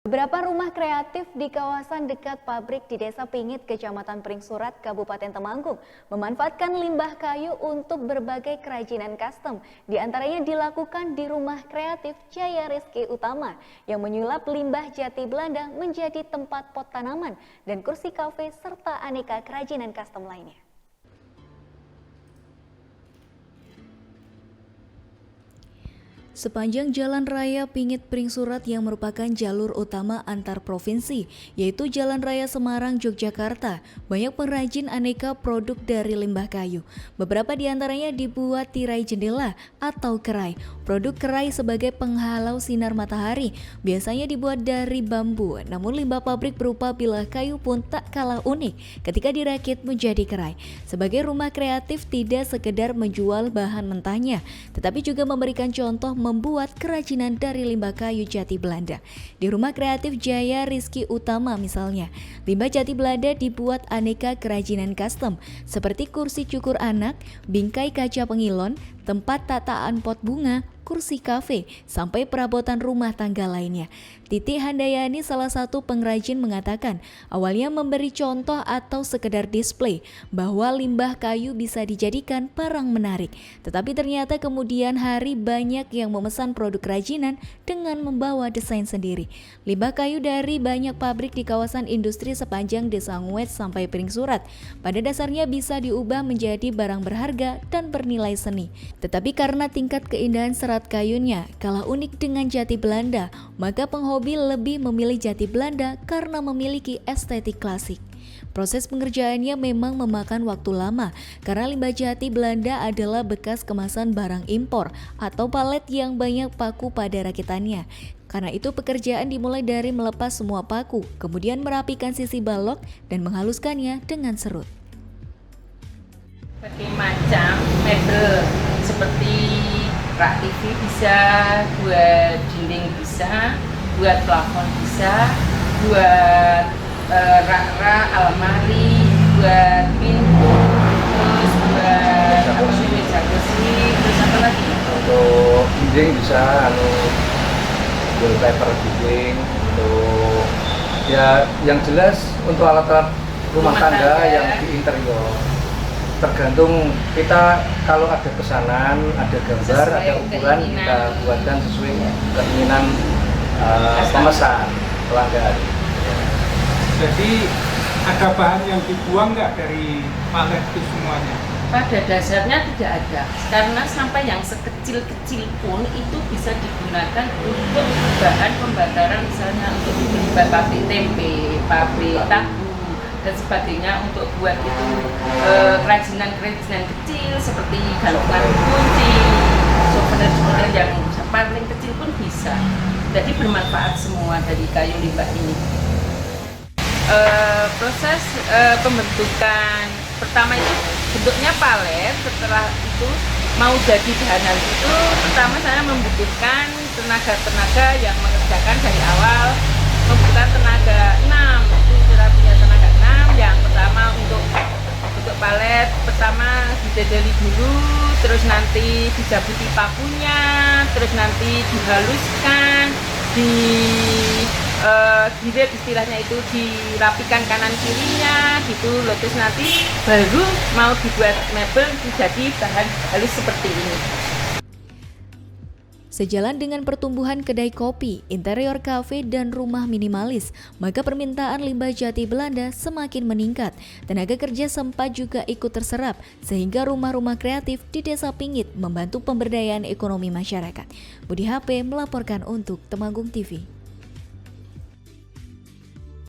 Beberapa rumah kreatif di kawasan dekat pabrik di Desa Pingit, Kecamatan Pringsurat, Kabupaten Temanggung memanfaatkan limbah kayu untuk berbagai kerajinan custom. Di antaranya dilakukan di rumah kreatif Jaya Rizky Utama yang menyulap limbah jati Belanda menjadi tempat pot tanaman dan kursi kafe serta aneka kerajinan custom lainnya. Sepanjang Jalan Raya Pingit Pringsurat yang merupakan jalur utama antar provinsi, yaitu Jalan Raya Semarang, Yogyakarta, banyak pengrajin aneka produk dari limbah kayu. Beberapa di antaranya dibuat tirai jendela atau kerai. Produk kerai sebagai penghalau sinar matahari, biasanya dibuat dari bambu, namun limbah pabrik berupa bilah kayu pun tak kalah unik ketika dirakit menjadi kerai. Sebagai rumah kreatif tidak sekedar menjual bahan mentahnya, tetapi juga memberikan contoh membuat kerajinan dari limbah kayu jati Belanda. Di rumah kreatif Jaya Rizky Utama misalnya, limbah jati Belanda dibuat aneka kerajinan custom seperti kursi cukur anak, bingkai kaca pengilon, tempat tataan pot bunga, kursi kafe, sampai perabotan rumah tangga lainnya. Titi Handayani, salah satu pengrajin, mengatakan awalnya memberi contoh atau sekedar display bahwa limbah kayu bisa dijadikan barang menarik. Tetapi ternyata kemudian hari banyak yang memesan produk kerajinan dengan membawa desain sendiri. Limbah kayu dari banyak pabrik di kawasan industri sepanjang Desa Nguet sampai Pringsurat pada dasarnya bisa diubah menjadi barang berharga dan bernilai seni. Tetapi karena tingkat keindahan serat kayunya kalah unik dengan jati Belanda, maka penghobi lebih memilih jati Belanda karena memiliki estetik klasik. Proses pengerjaannya memang memakan waktu lama karena limbah jati Belanda adalah bekas kemasan barang impor atau palet yang banyak paku pada rakitannya. Karena itu pekerjaan dimulai dari melepas semua paku, kemudian merapikan sisi balok dan menghaluskannya dengan serut. Berbagai macam mebel seperti rak TV bisa, buat dinding bisa, buat plafon bisa, buat rak-rak, almari, buat pintu, terus buat meja kursi, terus apa lagi? Untuk dinding bisa, wallpaper dinding, untuk ya yang jelas untuk alat-alat rumah tangga yang di interior. Tergantung kita, kalau ada pesanan, ada gambar, ada ukuran, kita buatkan sesuai keinginan pemesan, pelanggan. Jadi ada bahan yang dibuang nggak dari palet itu semuanya? Pada dasarnya tidak ada, karena sampai yang sekecil-kecil pun itu bisa digunakan untuk bahan pembakaran, misalnya untuk pabrik tempe, pabrik tahu dan sebagainya, untuk buat itu kerajinan-kerajinan kecil seperti gantungan kunci, souvenir yang paling kecil pun bisa. Jadi bermanfaat semua dari kayu limbah ini. Proses pembentukan pertama itu bentuknya palet. Setelah itu mau jadi bahan itu, pertama saya membutuhkan tenaga yang mengerjakan dari awal, membutuhkan tenaga 6. Itu kita punya tenaga 6. Yang pertama untuk palet, pertama didedeli dulu, terus nanti dijabuti pakunya, terus nanti dihaluskan, gilet istilahnya, itu dirapikan kanan kirinya gitu loh. Terus nanti baru mau dibuat mebel jadi bahan halus seperti ini. Sejalan dengan pertumbuhan kedai kopi, interior kafe, dan rumah minimalis, maka permintaan limbah jati Belanda semakin meningkat. Tenaga kerja sempat juga ikut terserap, sehingga rumah-rumah kreatif di Desa Pingit membantu pemberdayaan ekonomi masyarakat. Budi HP melaporkan untuk Temanggung TV.